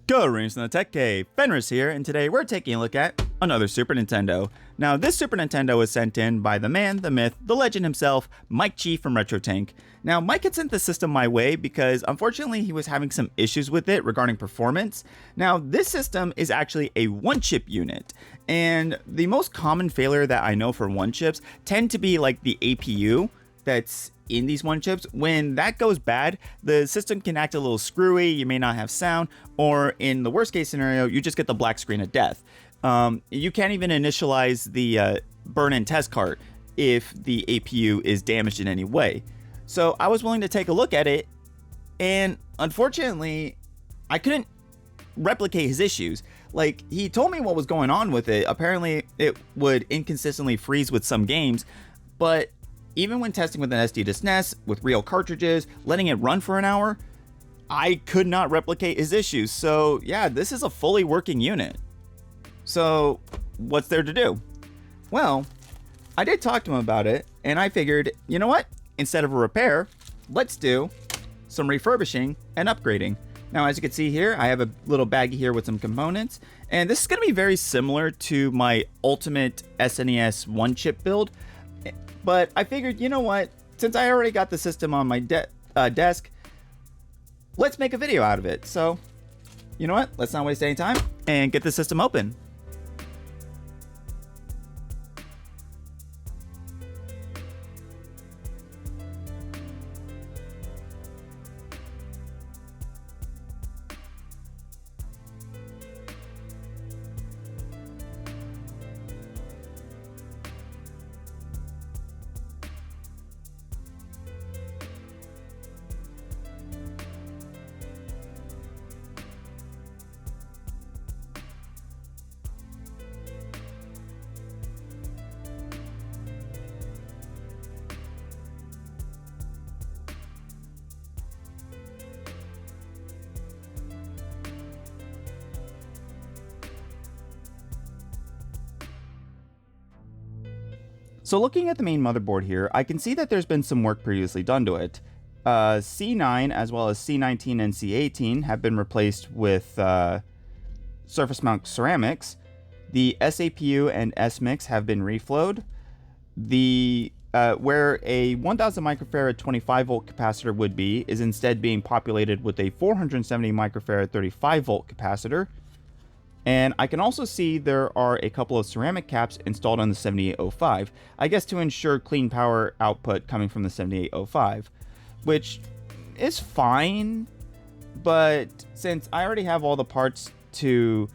Greetings from the Tech Cave, Fenris here, and today we're taking a look at another Super Nintendo. Now, this Super Nintendo was sent in by the man, the myth, the legend himself, Mike G from RetroTank. Now, Mike had sent the system my way because, unfortunately, he was having some issues with it regarding performance. Now, this system is actually a one-chip unit, and the most common failure that I know for one-chips tend to be like the APU that's in these one chips. When that goes bad, the system can act a little screwy, you may not have sound, or in the worst case scenario, you just get the black screen of death. You can't even initialize the burn-in test cart if the APU is damaged in any way. So I was willing to take a look at it, and unfortunately, I couldn't replicate his issues. Like, he told me what was going on with it. Apparently, it would inconsistently freeze with some games, but even when testing with an SD to SNES, with real cartridges, letting it run for an hour, I could not replicate his issues. So yeah, this is a fully working unit. So what's there to do? Well, I did talk to him about it, and I figured, you know what? Instead of a repair, let's do some refurbishing and upgrading. Now, as you can see here, I have a little baggie here with some components, and this is going to be very similar to my ultimate SNES one-chip build. But I figured, you know what, since I already got the system on my desk, let's make a video out of it. So, you know what, let's not waste any time and get the system open. So looking at the main motherboard here, I can see that there's been some work previously done to it. C9 as well as C19 and C18 have been replaced with surface mount ceramics. The SAPU and SMIX have been reflowed. Where a 1000 microfarad 25 volt capacitor would be is instead being populated with a 470 microfarad 35 volt capacitor. And I can also see there are a couple of ceramic caps installed on the 7805, I guess to ensure clean power output coming from the 7805, which is fine, but since I already have all the parts to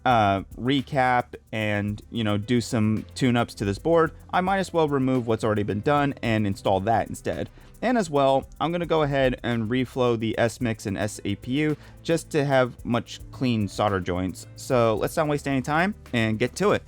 recap and, you know, do some tune-ups to this board, I might as well remove what's already been done and install that instead. And as well, I'm going to go ahead and reflow the SMIX and SAPU just to have much clean solder joints. So let's not waste any time and get to it.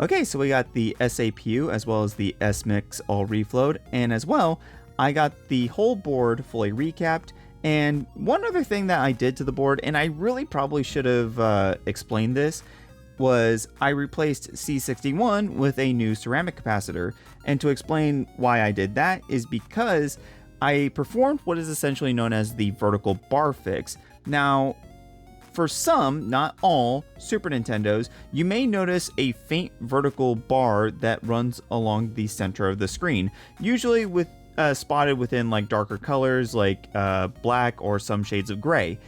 Okay, so we got the SAPU as well as the S-Mix all reflowed, and as well, I got the whole board fully recapped. And one other thing that I did to the board, and I really probably should have explained this, was I replaced C61 with a new ceramic capacitor. And to explain why I did that is because I performed what is essentially known as the vertical bar fix. Now, for some, not all, Super Nintendos, you may notice a faint vertical bar that runs along the center of the screen, usually with spotted within like darker colors like black or some shades of gray.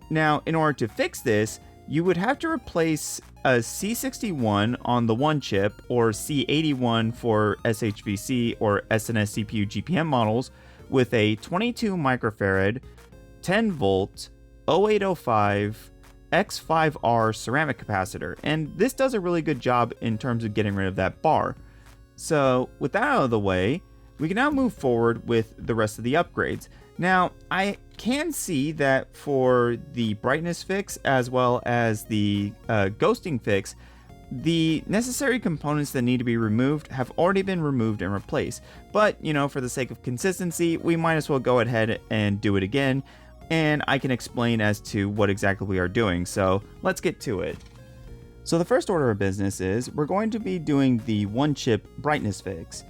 Now, in order to fix this, you would have to replace a C61 on the one chip or C81 for SHVC or SNS CPU GPM models with a 22 microfarad, 10 volt, 0805 X5R ceramic capacitor, and this does a really good job in terms of getting rid of that bar. So with that out of the way, we can now move forward with the rest of the upgrades. Now, I can see that for the brightness fix as well as the ghosting fix, the necessary components that need to be removed have already been removed and replaced. But, you know, for the sake of consistency, we might as well go ahead and do it again, and I can explain as to what exactly we are doing. So let's get to it. So the first order of business is we're going to be doing the one chip brightness fix.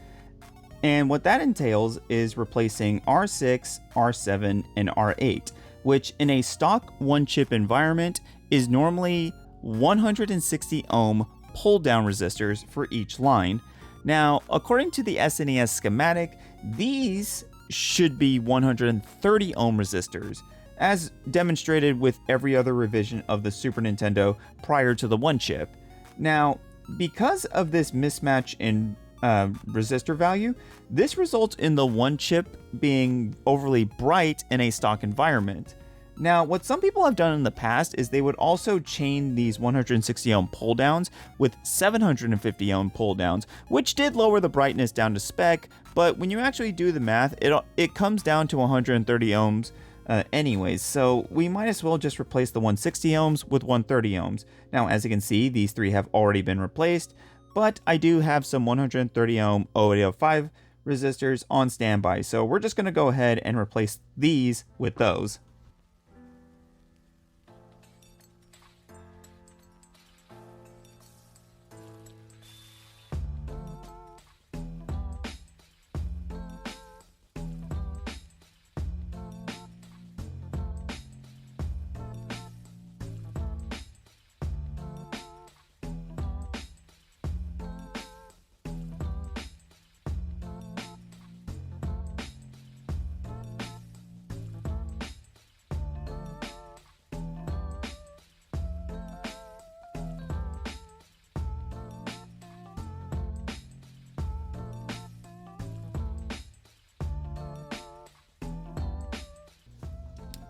And what that entails is replacing R6, R7, and R8, which in a stock one chip environment is normally 160 ohm pull down resistors for each line. Now, according to the SNES schematic, these should be 130 ohm resistors, as demonstrated with every other revision of the Super Nintendo prior to the one chip. Now, because of this mismatch in resistor value, this results in the one chip being overly bright in a stock environment. Now, what some people have done in the past is they would also chain these 160 ohm pull downs with 750 ohm pull downs, which did lower the brightness down to spec, but when you actually do the math, it comes down to 130 ohms anyways, so we might as well just replace the 160 ohms with 130 ohms. Now, as you can see, these three have already been replaced, but I do have some 130 ohm 0805 resistors on standby, so we're just going to go ahead and replace these with those.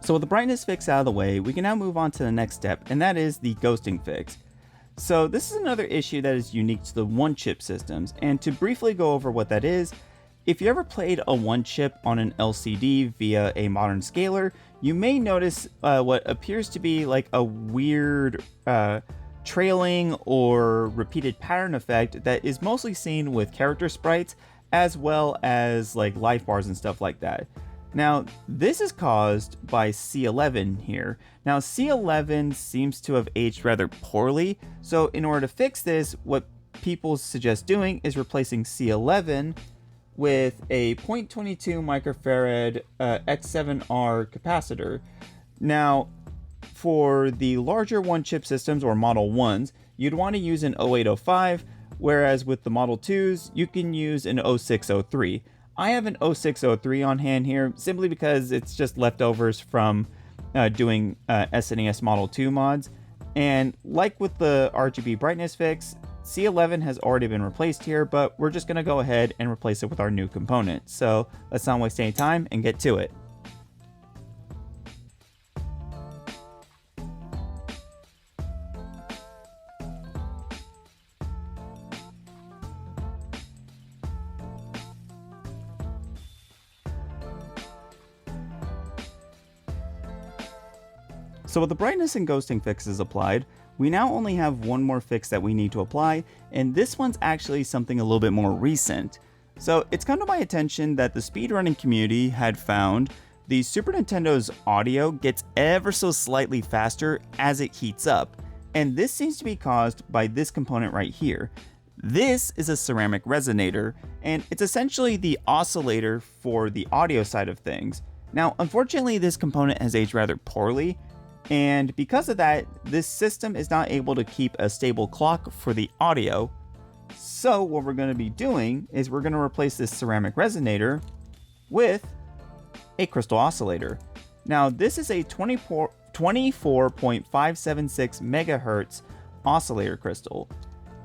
So with the brightness fix out of the way, we can now move on to the next step, and that is the ghosting fix. So this is another issue that is unique to the one chip systems, and to briefly go over what that is, if you ever played a one chip on an LCD via a modern scaler, you may notice what appears to be like a weird trailing or repeated pattern effect that is mostly seen with character sprites as well as like life bars and stuff like that. Now, this is caused by C11 here. Now, C11 seems to have aged rather poorly, so in order to fix this, what people suggest doing is replacing C11 with a 0.22 microfarad X7R capacitor. Now, for the larger one-chip systems or Model 1s, you'd want to use an 0805, whereas with the Model 2s, you can use an 0603. I have an 0603 on hand here simply because it's just leftovers from doing SNES Model 2 mods. And like with the RGB brightness fix, C11 has already been replaced here, but we're just going to go ahead and replace it with our new component. So let's not waste any time and get to it. So with the brightness and ghosting fixes applied, we now only have one more fix that we need to apply, and this one's actually something a little bit more recent. So it's come to my attention that the speedrunning community had found the Super Nintendo's audio gets ever so slightly faster as it heats up, and this seems to be caused by this component right here. This is a ceramic resonator, and it's essentially the oscillator for the audio side of things. Now, unfortunately, this component has aged rather poorly, and because of that, this system is not able to keep a stable clock for the audio. So what we're going to be doing is we're going to replace this ceramic resonator with a crystal oscillator. Now, this is a 24.576 megahertz oscillator crystal.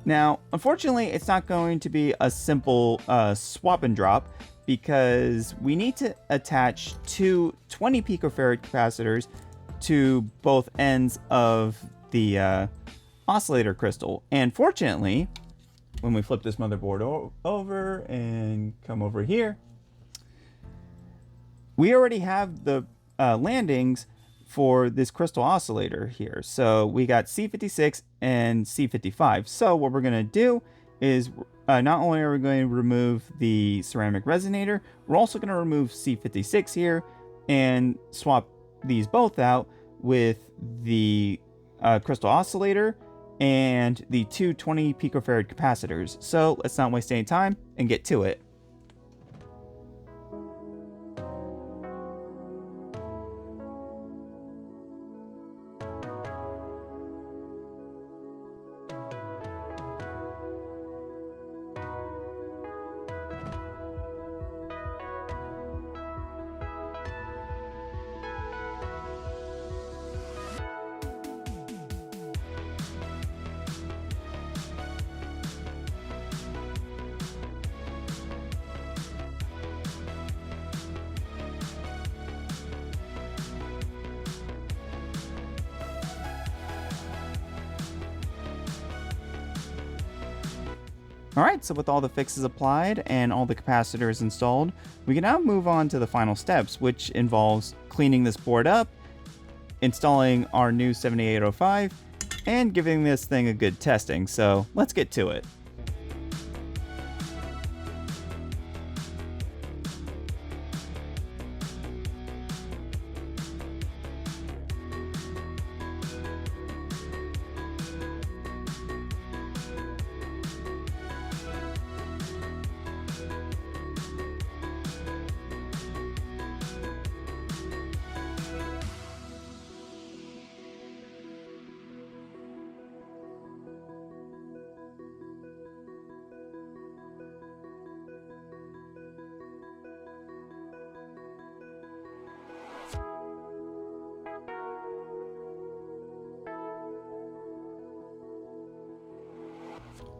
Now, unfortunately, it's not going to be a simple swap and drop, because we need to attach two 20 picofarad capacitors to both ends of the oscillator crystal. And fortunately, when we flip this motherboard over and come over here, we already have the landings for this crystal oscillator here. So we got C56 and C55. So what we're going to do is not only are we going to remove the ceramic resonator, we're also going to remove C56 here and swap these both out with the crystal oscillator and the two 20 picofarad capacitors. So let's not waste any time and get to it. Alright, so with all the fixes applied and all the capacitors installed, we can now move on to the final steps, which involves cleaning this board up, installing our new 7805, and giving this thing a good testing. So let's get to it.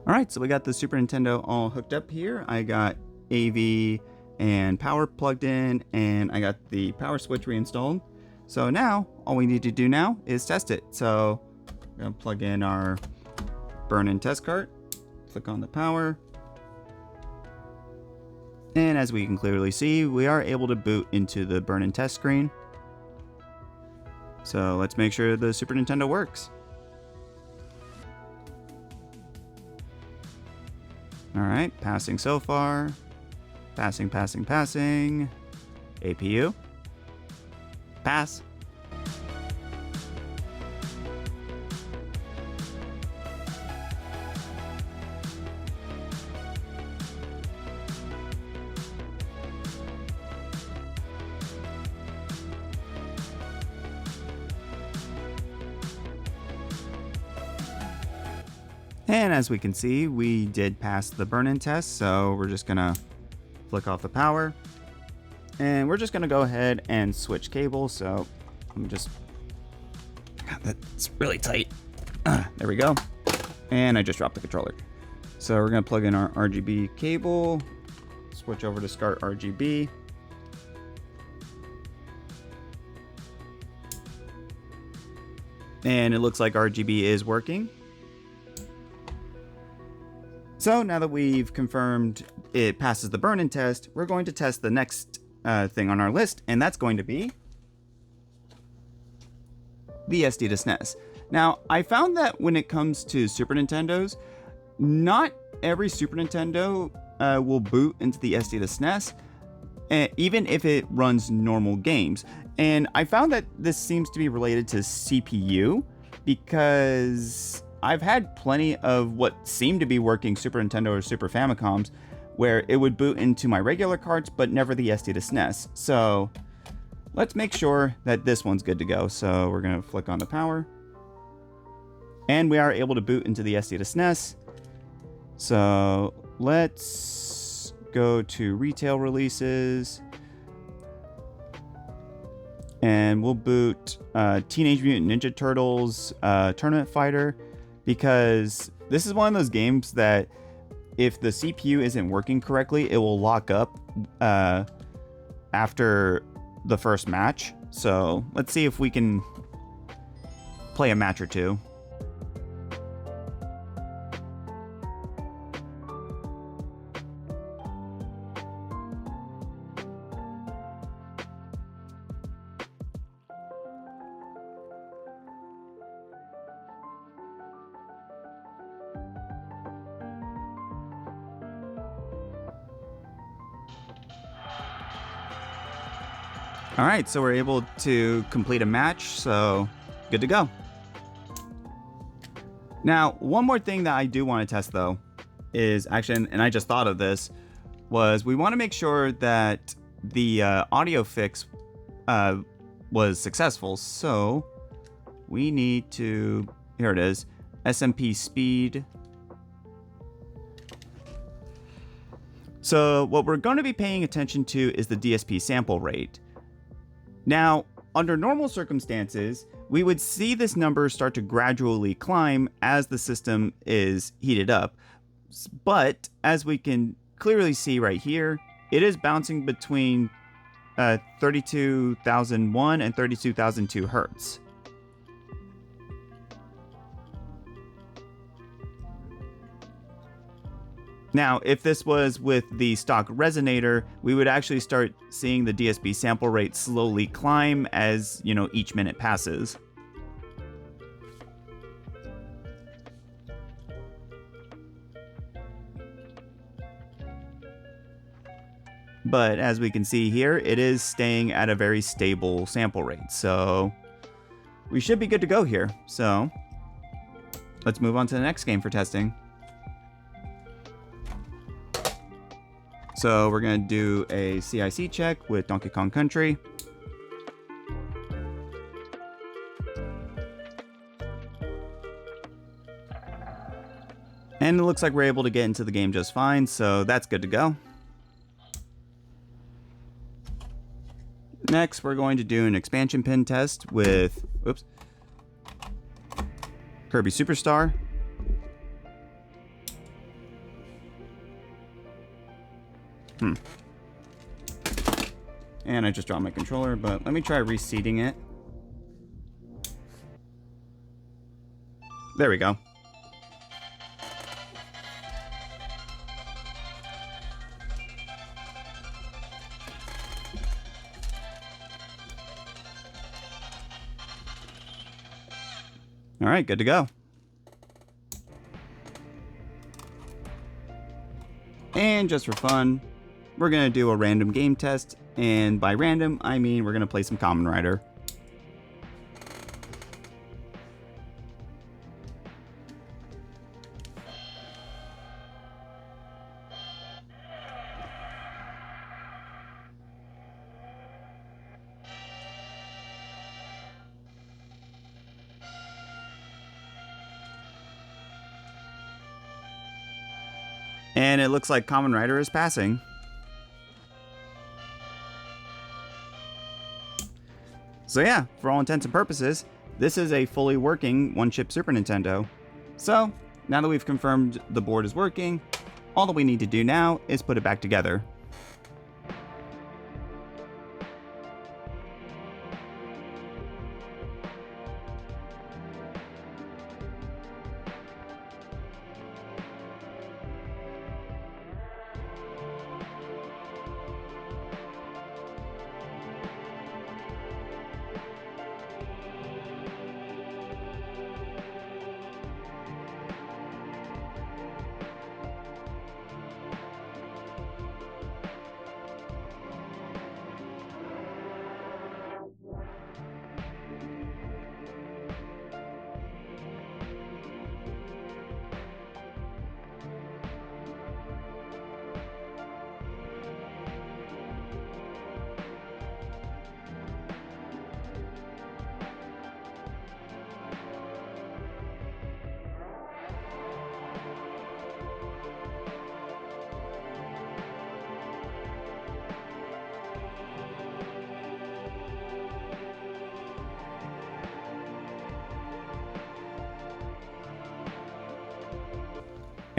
Alright, so we got the Super Nintendo all hooked up here. I got AV and power plugged in, and I got the power switch reinstalled. So now, all we need to do now is test it. So we're going to plug in our burn-in test cart, click on the power, and as we can clearly see, we are able to boot into the burn-in test screen. So let's make sure the Super Nintendo works. Alright, passing so far. Passing. APU. Pass. And as we can see, we did pass the burn-in test, so we're just gonna flick off the power. And we're just gonna go ahead and switch cables, so I'm just... God, that's really tight. There we go. And I just dropped the controller. So we're gonna plug in our RGB cable, switch over to SCART RGB. And it looks like RGB is working. So now that we've confirmed it passes the burn-in test, we're going to test the next thing on our list, and that's going to be the SD to SNES. Now, I found that when it comes to Super Nintendos, not every Super Nintendo will boot into the SD to SNES, even if it runs normal games. And I found that this seems to be related to CPU, because I've had plenty of what seem to be working Super Nintendo or Super Famicoms where it would boot into my regular carts, but never the SD to SNES. So let's make sure that this one's good to go. So we're going to flick on the power. And we are able to boot into the SD to SNES. So let's go to retail releases. And we'll boot Teenage Mutant Ninja Turtles Tournament Fighter, because this is one of those games that if the CPU isn't working correctly, it will lock up after the first match. So let's see if we can play a match or two. All right, so we're able to complete a match, so good to go. Now, one more thing that I do want to test though is actually, and I just thought of this, was we want to make sure that the audio fix was successful. So we need to, here it is, SMP speed. So what we're going to be paying attention to is the DSP sample rate. Now, under normal circumstances, we would see this number start to gradually climb as the system is heated up. But as we can clearly see right here, it is bouncing between 32,001 and 32,002 hertz. Now, if this was with the stock resonator, we would actually start seeing the DSP sample rate slowly climb as, you know, each minute passes. But as we can see here, it is staying at a very stable sample rate. So we should be good to go here. So let's move on to the next game for testing. So we're going to do a CIC check with Donkey Kong Country. And it looks like we're able to get into the game just fine, so that's good to go. Next, we're going to do an expansion pin test with, Kirby Superstar. And I just dropped my controller, but let me try reseating it. There we go. All right, good to go. And just for fun, we're going to do a random game test, and by random, I mean we're going to play some Kamen Rider. And it looks like Kamen Rider is passing. So yeah, for all intents and purposes, this is a fully working one-chip Super Nintendo. So, now that we've confirmed the board is working, all that we need to do now is put it back together.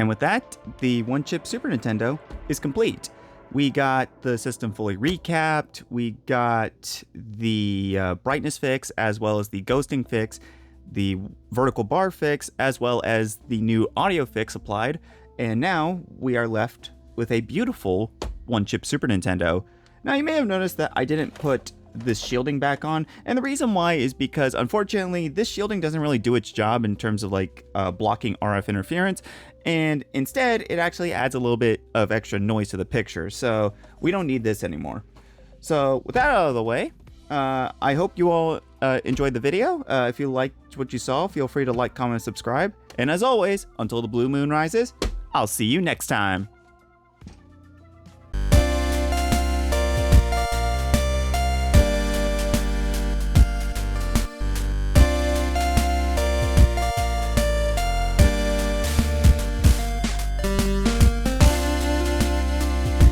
And with that, the one-chip Super Nintendo is complete. We got the system fully recapped, we got the brightness fix, as well as the ghosting fix, the vertical bar fix, as well as the new audio fix applied, and now we are left with a beautiful one-chip Super Nintendo. Now you may have noticed that I didn't put this shielding back on, and the reason why is because unfortunately this shielding doesn't really do its job in terms of like blocking RF interference, and instead it actually adds a little bit of extra noise to the picture, so we don't need this anymore. So with that out of the way, I hope you all enjoyed the video. If you liked what you saw, feel free to like, comment, and subscribe, and as always, until the blue moon rises, I'll see you next time.